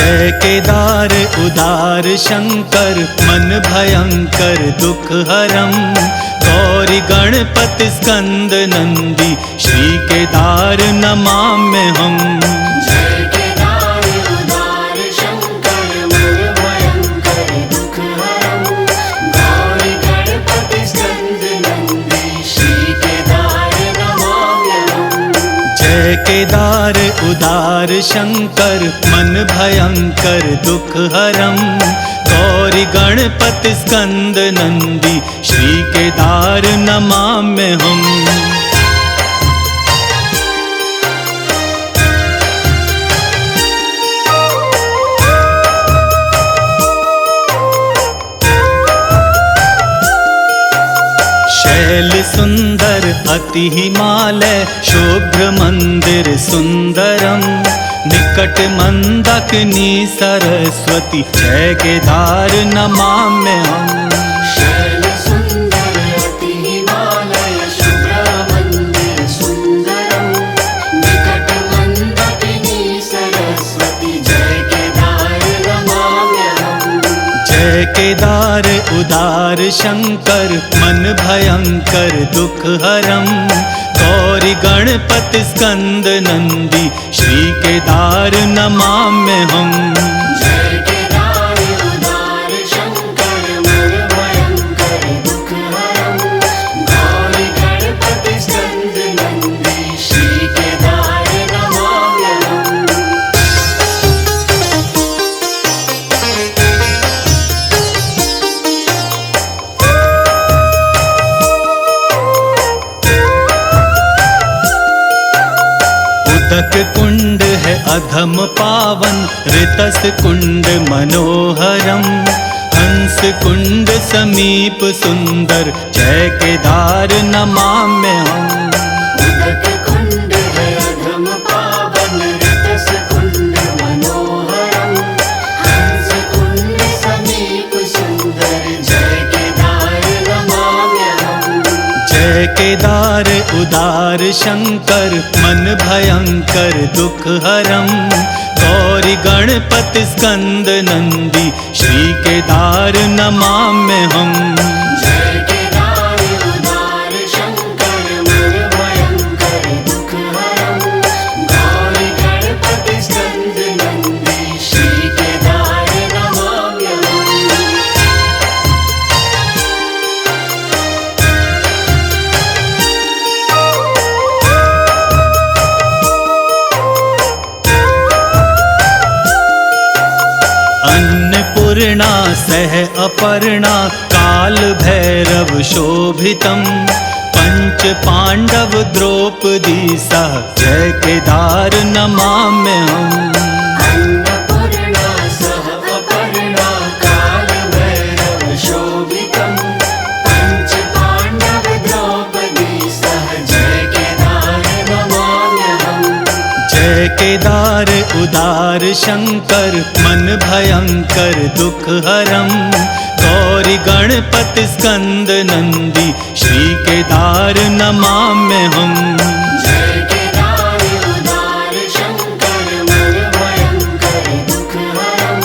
जय केदार उदार शंकर मन भयंकर दुख हरम। गौरी गणपति स्कंद नंदी श्री केदार नमाम्यहम्। जय केदार उदार शंकर मन भयंकर दुख हरम। गौरी गणपति स्कंद नंदी श्री केदार नमाम्यहम्। जय केदार उदार शंकर मन भयंकर दुख हरम। गौरी गणपति स्कंद नंदी श्री केदार नमाम्यहम्। शैल सुंदर अति हिमालय शुभ्र मंदिर सुंदरम। निकट मंदाकिनी सरस्वती जय केदार नमाम्यहम्। शैल सुंदर अति हिमालय शुभ्र मंदिर सुंदरम। निकट मंदाकिनी सरस्वती जय केदार नमाम्यहम्। जय केदार उदार शंकर मन भयंकर दुख हरम। गौरी गणपति स्कंद नंदी श्री केदार नमाम्यहम्। जय केदार उदार शंकर मन भयंकर दुख हरम। गौरी गणपति स्कंद नंदी श्री केदार नमाम्यहम्। उदक कुंड है अधम पावन ऋतस कुंड मनोहरम। हंस कुंड समीप सुंदर जय केदार नमाम्यहम्। उदक कुंड है अधम पावन ऋतस कुंड मनोहरम। हंस कुंड समीप सुंदर जय केदार नमाम्यहम्। जय केदार उदार शंकर मन भयंकर दुख हरम। गौरी गणपति स्कंद नंदी श्री केदार नमाम्यहम्। जय केदार उदार शंकर मन भयंकर दुख हरम। गौरी गणपति स्कंद नंदी श्री केदार नमाम्यहम्। अन्नपूर्णा सह अपर्णा काल भैरव शोभितम। पंच पांडव द्रौपदी सह जय केदार नमाम्यहम्। अन्नपूर्णा सह अपर्णा काल भैरव शोभितम्। पंच पांडव द्रौपदी सह जय केदार नमाम्यहम्। जय केदार उदार शंकर मन भयंकर दुख हरम। गौरी गणपति स्कंद नंदी श्री केदार नमाम्यहम्। जय केदार उदार शंकर मन भयंकर दुख हरम।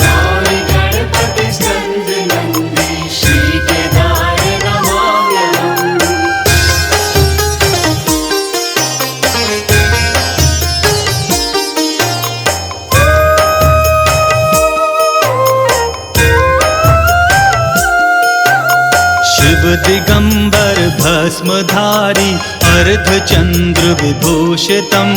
गौरी गणपति स्कंद नंदी श्री केदार नमाम्यहम्। शिव दिगंबर भस्मधारी अर्धचंद्र विभूषितम।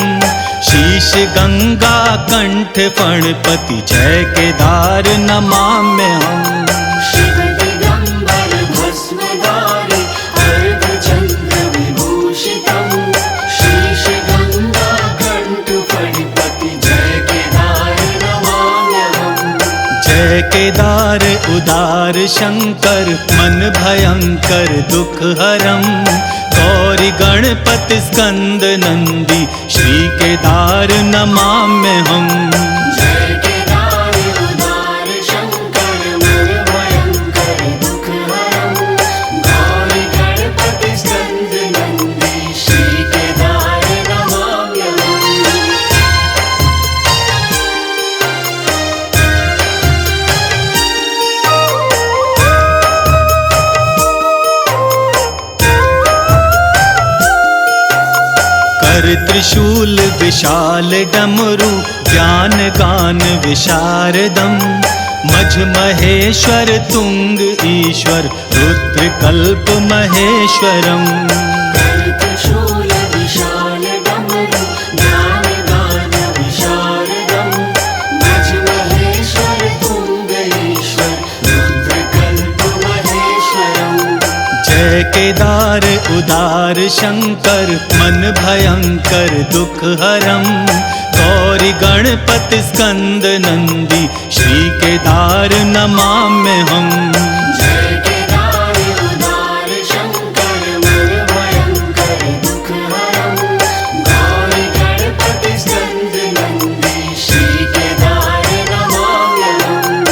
शीश गंगा कंठ फणपति जय केदार नमाम्यहम्। शिव दिगंबर भस्मधारी अर्धचंद्र विभूषितम्। शीश गंगा कंठ फणपति जय केदार नमाम्यहम्। जय केदार उदार शंकर मन भयंकर दुख हरम। गौरी गणपति स्कंद नंदी श्री केदार नमाम्यहम्। जय केदार उदार शंकर मन भयंकर दुख हरम। गौरी गणपति स्कंद नंदी श्री केदार नमाम्यहम्। त्रिशूल विशाल डमरू ज्ञान गान विशारदम मझ महेश्वर तुंग ईश्वर रुद्र कल्प महेश्वरम। त्रिशूल विशाल डमरू ज्ञान गान विशारदम मझ महेश्वर तुंग ईश्वर रुद्र कल्प महेश्वरम। जय केदार उदार शंकर मन भयंकर दुख हरम गौरी गणपति स्कंद नंदी श्री केदार नमाम्यहम्। जय केदार उदार शंकर मन भयंकर दुख हरम गौरी गणपति स्कंद नंदी श्री केदार नमाम्यहम्।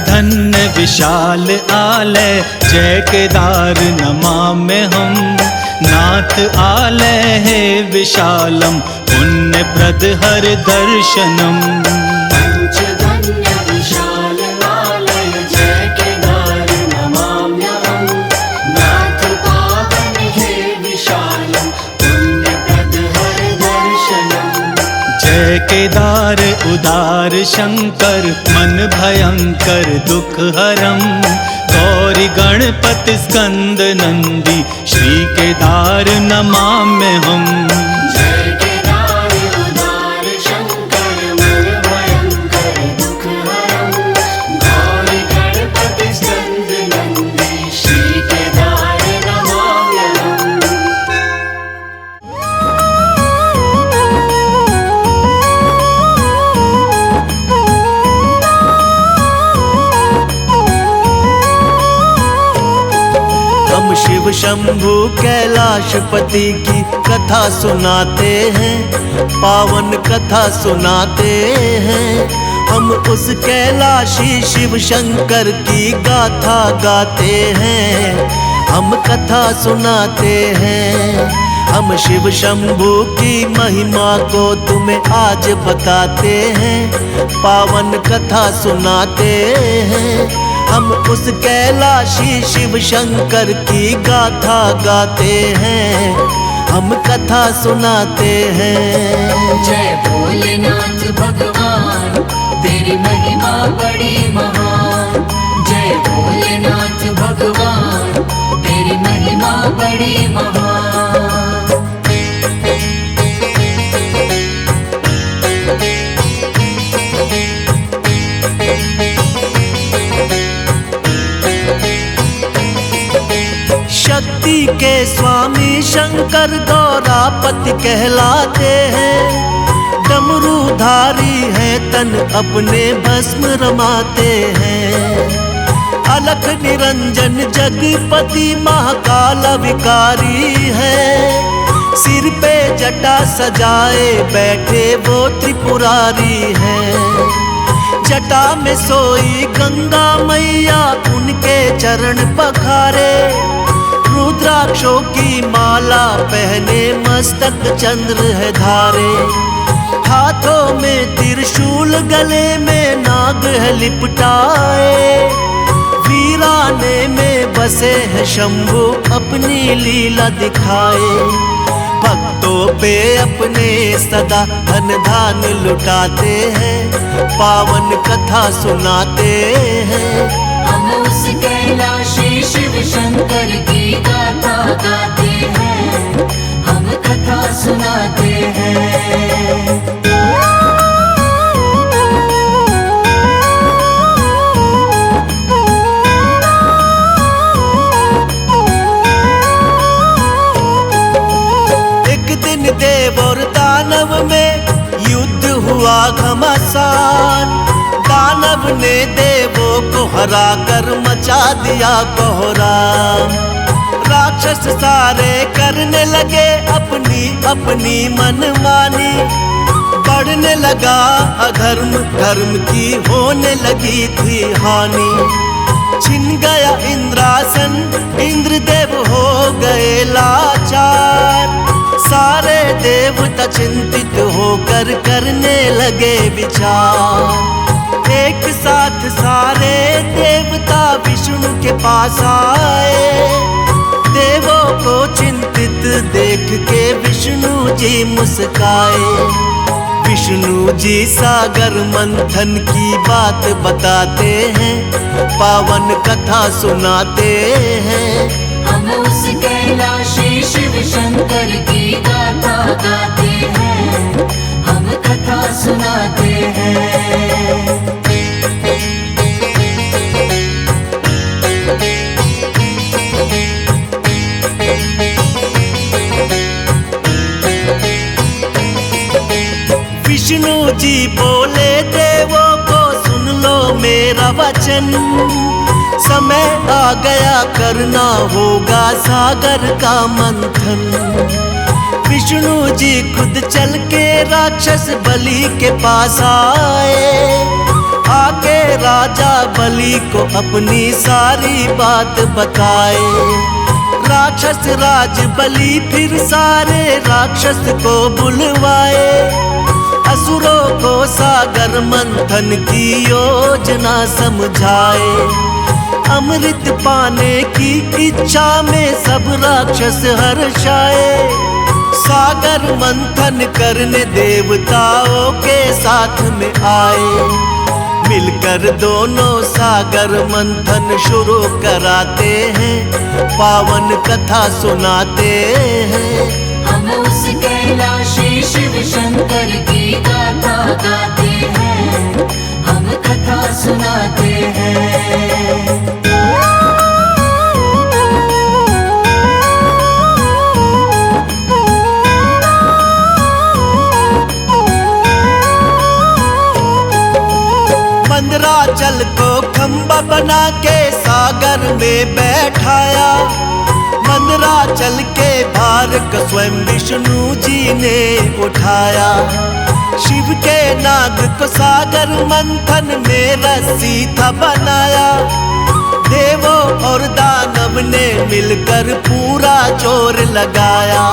धन्य विशाल आलय जय केदार नमाम्यहम्। नाथ आलय है विशालम पुण्यप्रद हर दर्शनम। पंचधन्य विशाल आलय जय केदार नमाम्यहम्। नाथ पावन है विशालम पुण्यप्रद हर दर्शनम। जय केदार उदार शंकर मन भयंकर दुख हरम गौरी गणपति स्कंद नंदी श्री केदार नमाम्यहम्। जय केदार उदार शंकर मन भयंकर दुख हरम गौरी गणपति स्कंद नंदी श्री केदार नमाम्यहम्। हम शिव शंभु कैलाशपति की कथा सुनाते हैं, पावन कथा सुनाते हैं। हम उस कैलाशी शिव शंकर की गाथा गाते हैं, हम कथा सुनाते हैं। हम शिव शंभु की महिमा को तुम्हें आज बताते हैं, पावन कथा सुनाते हैं। हम उस कैलाशी शिव शंकर की गाथा गाते हैं, हम कथा सुनाते हैं। जय भोलेनाथ भगवान तेरी महिमा बड़ी महान। जय भोलेनाथ भगवान तेरी महिमा बड़ी महान। शक्ति के स्वामी शंकर गौरापति कहलाते हैं। डमरूधारी हैं तन अपने भस्म रमाते हैं। अलख निरंजन जगपति महाकाल विकारी है। सिर पे जटा सजाए बैठे वो त्रिपुरारी हैं। जटा में सोई गंगा मैया उनके चरण पखारे। रुद्राक्षों की माला पहने मस्तक चंद्र है धारे। हाथों में त्रिशूल गले में नाग है लिपटाए। वीराने में बसे हैं शंभु अपनी लीला दिखाए। भक्तों पे अपने सदा धन धान लुटाते हैं, पावन कथा सुनाते हैं। हम उस कैलाशी शिव शंकर की गाथा गाते हैं, हम कथा सुनाते हैं। देव और दानव में युद्ध हुआ घमासान। दानव ने देवों को हरा कर मचा दिया कोहराम। राक्षस सारे करने लगे अपनी अपनी मनमानी। बढ़ने लगा अधर्म, धर्म की होने लगी थी हानि। छिन गया इंद्रासन, इंद्रदेव हो गए लाचार। सारे देवता चिंतित होकर करने लगे विचार। एक साथ सारे देवता विष्णु के पास आए। देवों को चिंतित देख के विष्णु जी मुस्काए। विष्णु जी सागर मंथन की बात बताते हैं, पावन कथा सुनाते हैं। हम उस कैलाशी शिव शंकर की गाथा गाते हैं, हम कथा सुनाते हैं। विष्णु जी बोले देवों को सुन लो मेरा वचन। समय आ गया करना होगा सागर का मंथन। विष्णु जी खुद चल के राक्षस बलि के पास आए। आके राजा बलि को अपनी सारी बात बताए। राक्षस राज बलि फिर सारे राक्षस को बुलवाए। असुरों को सागर मंथन की योजना समझाए। अमृत पाने की इच्छा में सब राक्षस हर्षाए। सागर मंथन करने देवताओं के साथ में आए। मिलकर दोनों सागर मंथन शुरू कराते हैं, पावन कथा सुनाते हैं। हम उस कैलाशी शिव शंकर की गाथा गाते हैं, हम कथा सुनाते हैं। मंदराचल को खंबा बना के सागर में बैठाया। मंदराचल के भार को स्वयं विष्णु जी ने उठाया। शिव के नाग को सागर मंथन में रस्सी था बनाया। देवों और दानव ने मिलकर पूरा जोर लगाया।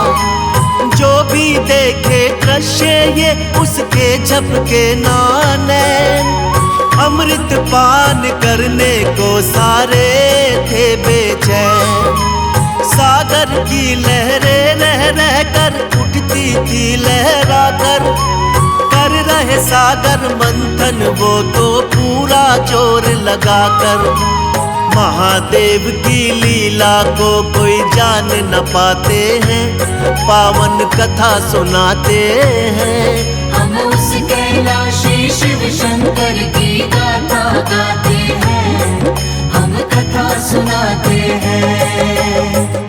जो भी देखे दृश्य ये उसके झपके नैन। अमृत पान करने को सारे थे बेचैन। सागर की लहरें रह रह कर उठती थी लहरा कर रहे सागर मंथन वो तो पूरा जोर लगाकर। महादेव की लीला को कोई जान न पाते हैं, पावन कथा सुनाते हैं। हम उस कैलाशी शिव शंकर की गाथा गाते हैं, हम कथा सुनाते हैं।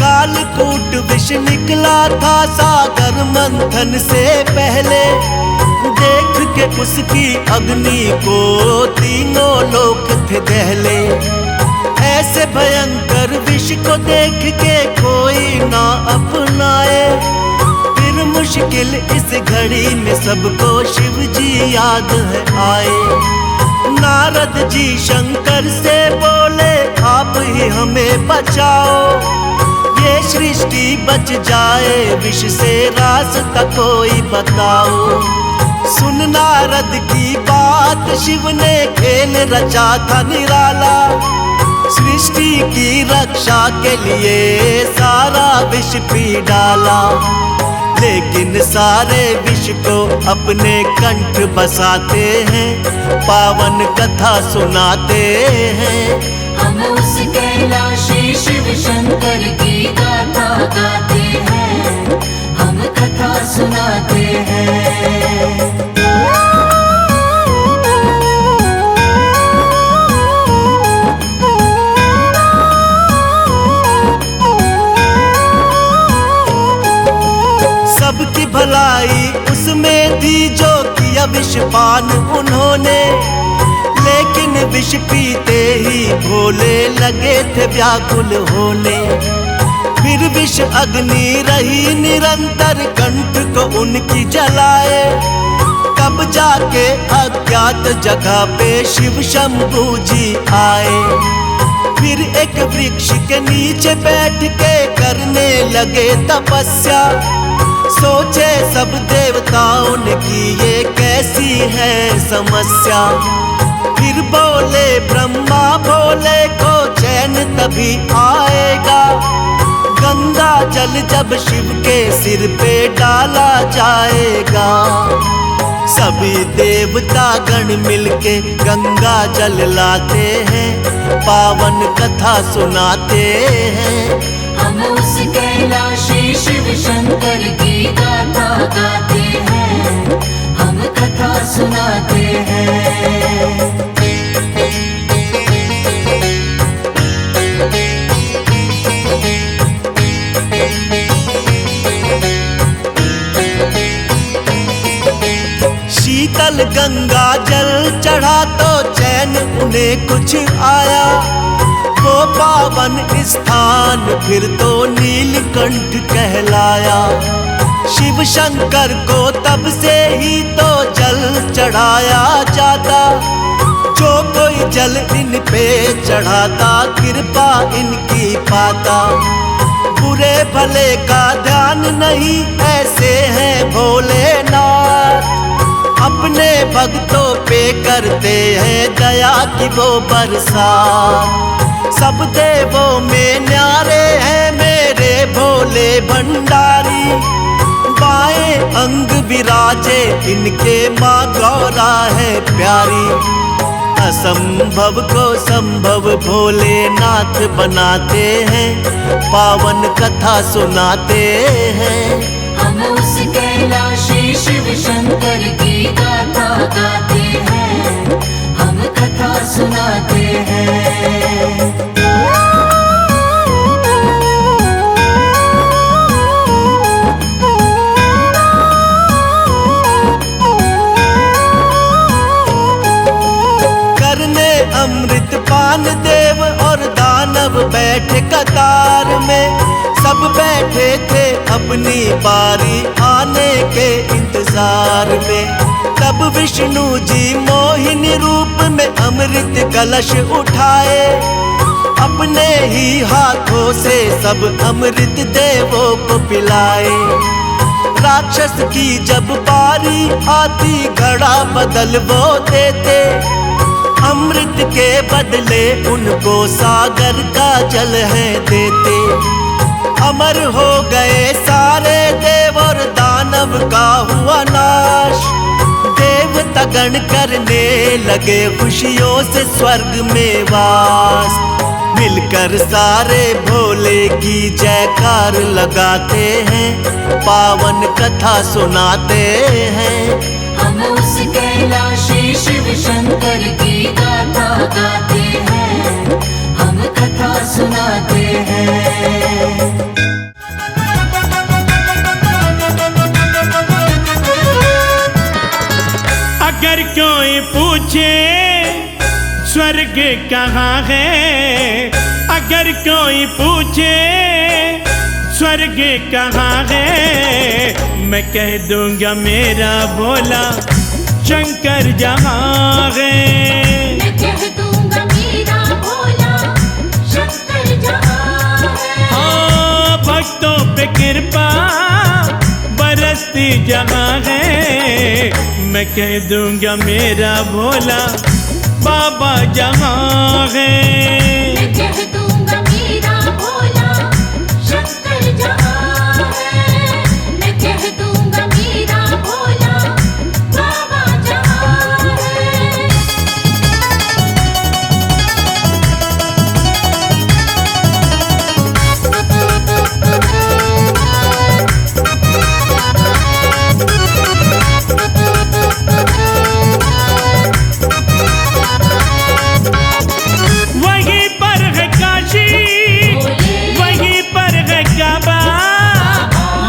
कालकूट विष निकला था सागर मंथन से पहले। देख के उसकी अग्नि को तीनों लोक थे दहले। ऐसे भयंकर विष को देख के कोई ना अपनाए। फिर मुश्किल इस घड़ी में सबको शिव जी याद है आए। नारद जी शंकर से बोले आप ही हमें बचाओ। ये सृष्टि बच जाए विष से रास्ता कोई बताओ। सुन नारद की बात शिव ने खेल रचा था निराला। सृष्टि की रक्षा के लिए सारा विष पी डाला। लेकिन सारे विष को अपने कंठ बसाते हैं, पावन कथा सुनाते हैं। हम उस कैलाशी शिव शंकर की गाथा गाते हैं, हम कथा सुनाते हैं। सबकी भलाई उसमें थी जो किया विषपान उन्होंने। लेकिन विष पीते ही भोले लगे थे व्याकुल होने। फिर विष अग्नि रही निरंतर कंठ को उनकी जलाए। तब जाके अज्ञात जगह पे शिव शंभू जी आए। फिर एक वृक्ष के नीचे बैठ के करने लगे तपस्या। सोचे सब देवताओं ने कि ये कैसी है समस्या। फिर बोले ब्रह्मा भोले को चैन तभी आएगा, गंगा जल जब शिव के सिर पे डाला जाएगा। सभी देवता गण मिलके गंगा जल लाते हैं, पावन कथा सुनाते हैं। हम उस कैलाशी शिव शंकर की गाथा गाते हैं, हम कथा सुनाते हैं। शीतल गंगा जल चढ़ा तो चैन उन्हें कुछ आया। वो पावन स्थान फिर तो नीलकंठ कहलाया। शिव शंकर को तब से ही तो जल चढ़ाया जाता। जो कोई जल इन पे चढ़ाता कृपा इनकी पाता। बुरे भले का ध्यान नहीं ऐसे हैं भोलेनाथ, अपने भक्तों पे करते हैं दया की वो बरसात। सब देवों में न्यारे हैं मेरे भोले भंडारी। बाएं अंग विराजे इनके माँ गौरा है प्यारी। असंभव को संभव भोलेनाथ बनाते हैं, पावन कथा सुनाते हैं। हम उस कैलाशी शिव शंकर की गाथा गाते हैं, हम कथा सुनाते हैं। करने अमृत पान देव और दानव बैठे कतार में। सब बैठे थे अपनी बारी आने के इंतजार में। तब विष्णु जी मोहिनी रूप में अमृत कलश उठाए। अपने ही हाथों से सब अमृत देवों को पिलाए। राक्षस की जब बारी आती घड़ा बदल वो देते। अमृत के बदले उनको सागर का जल है देते। अमर हो गए सारे देव और दानव का हुआ नाश। देवता गण करने लगे खुशियों से स्वर्ग में वास। मिलकर सारे भोले की जयकार लगाते हैं, पावन कथा सुनाते हैं। हम उस कैलाशी शिव शंकर की गाथा गाते हैं, हम कथा सुनाते हैं। अगर कोई पूछे स्वर्ग कहाँ है, अगर कोई पूछे स्वर्ग कहाँ है, मैं कह दूंगा मेरा भोला शंकर जहाँ है। मैं कह दूंगा मेरा भोला शंकर जहाँ है। हाँ, भक्तों पे कृपा बरसती जहाँ है। मैं कह दूंगा मेरा भोला बाबा जहाँ है। मैं कह दूंगा मेरा भोला शंकर जहाँ है। मैं कह दूंगा मेरा भोला बाबा जहाँ है। वहीं पर है काशी, वहीं पर है काबा,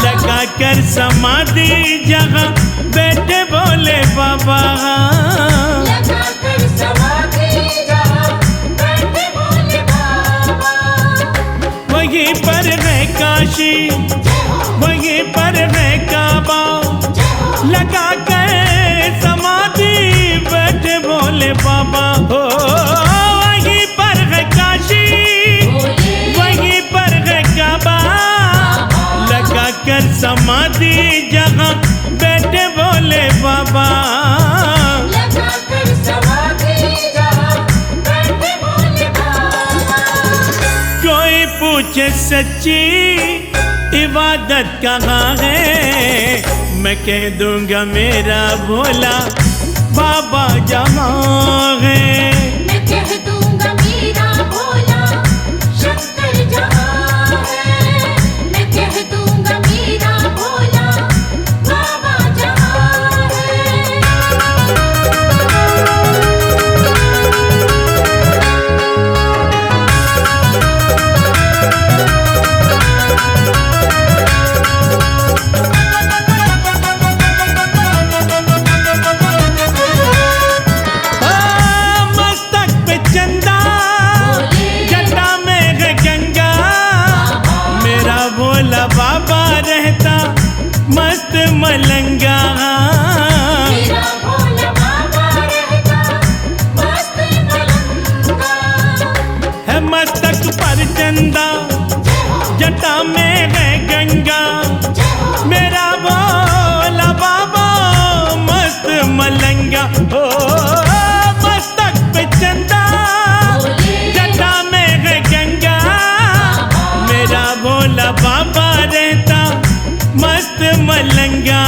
लगा कर समाधि जहाँ बैठे भोले बाबा। लगा कर समाधि जहाँ बैठे भोले बाबा। वहीं पर है काशी, वहीं पर है काबा, लगा कर समाधि बाबा हो। वहीं पर है काशी, वहीं पर है काबा, लगा कर समाधि जहाँ बैठे भोले बाबा। लगा कर समाधि जहाँ बैठे भोले बाबा। कोई पूछे सच्ची इबादत कहाँ है, मैं कह दूंगा मेरा भोला बाबा जहाँ है। मैं कह दूंगा मेरा भोला शंकर जहाँ है। मैं कह दूंगा मेरा भोला बाबा जहाँ है। मस्तक पे चंदा, जटा में है गंगा, मेरा भोला बाबा रहता मस्त मलंगा। मेरा भोला बाबा रहता मस्त मलंगा। है मस्तक पर चंदा, जटा में है गंगा, मेरा भोला बाबा मस्त मलंगा। हो मस्तक पे चंदा, जटा में है गंगा, मेरा भोला बाबा रहता मस्त मलंगा।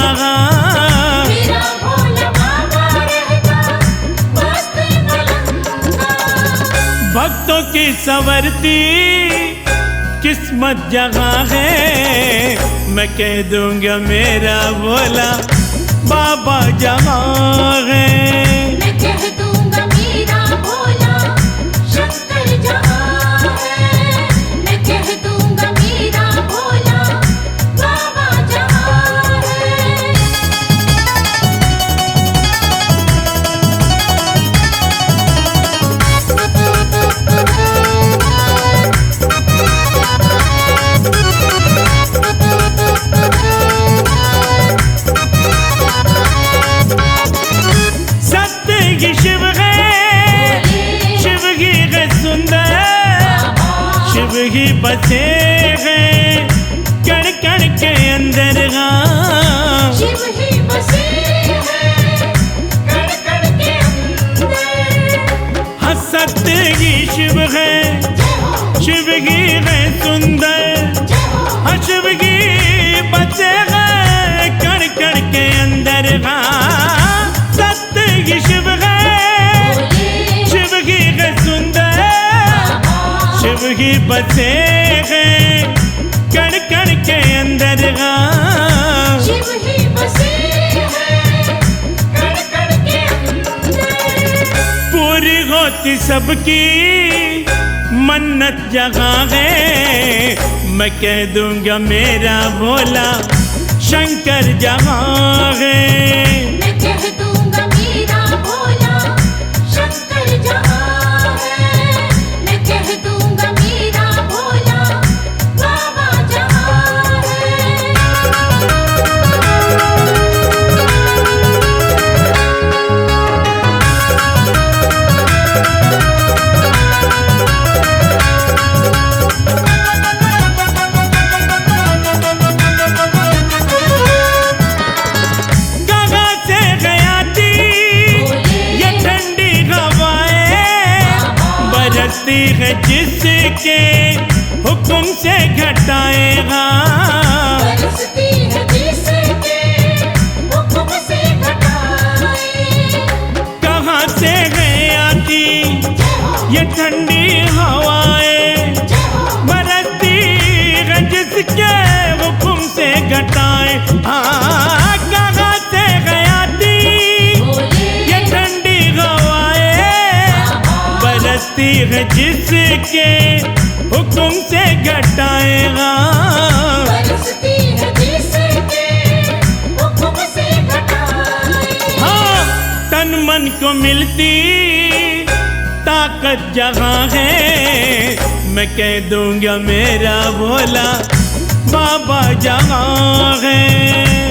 मेरा भोला बाबा रहता मस्त मलंगा। भक्तों की संवरती किस्मत जहाँ है, मैं कह दूंगा मेरा भोला बाबा जहाँ है। मैं कह दूंगा मेरा भोला शंकर जहाँ है। मैं कह दूंगा मेरा भोला बाबा जहाँ है। सत्य ही शिव है, शिव ही है सुंदर, शिव ही बसे हैं कण कण के अंदर। शिव ही बसे हैं कण कण के अंदर। हाँ सत्य ही शिव है, शिव ही है सुंदर, हाँ शिव ही बसे हैं कण कण के अंदर। सत्य ही शिव है, शिव ही है सुंदर, शिव ही बसे हैं कण कण के अंदर। शिव ही बसे हैं कण कण के अंदर। पूरी होती सबकी मन्नत जहाँ है, मैं कह दूंगा मेरा भोला शंकर जहाँ है। मैं कह दूंगा मेरा भोला शंकर जहाँ है। मैं कह दूंगा मेरा भोला बाबा जहाँ है। कहाँ से गया थी ये ठंडी हवाएं, बरसती है जिसके हुक्म से घटाएगा। बरसती है जिसके हुक्म से घटाए। कहाँ से गया थी ये ठंडी हवाएं, बरसती है जिसके हुक्म से घटाए। हाँ कहाँ से गया थी ये ठंडी हवाएं, बरसती है जिसके हुक्म से घटाएगा। बरसती है जिसके हुक्म से घटाए। हाँ तन मन को मिलती ताकत जहाँ है, मैं कह दूंगा मेरा भोला बाबा जहाँ है।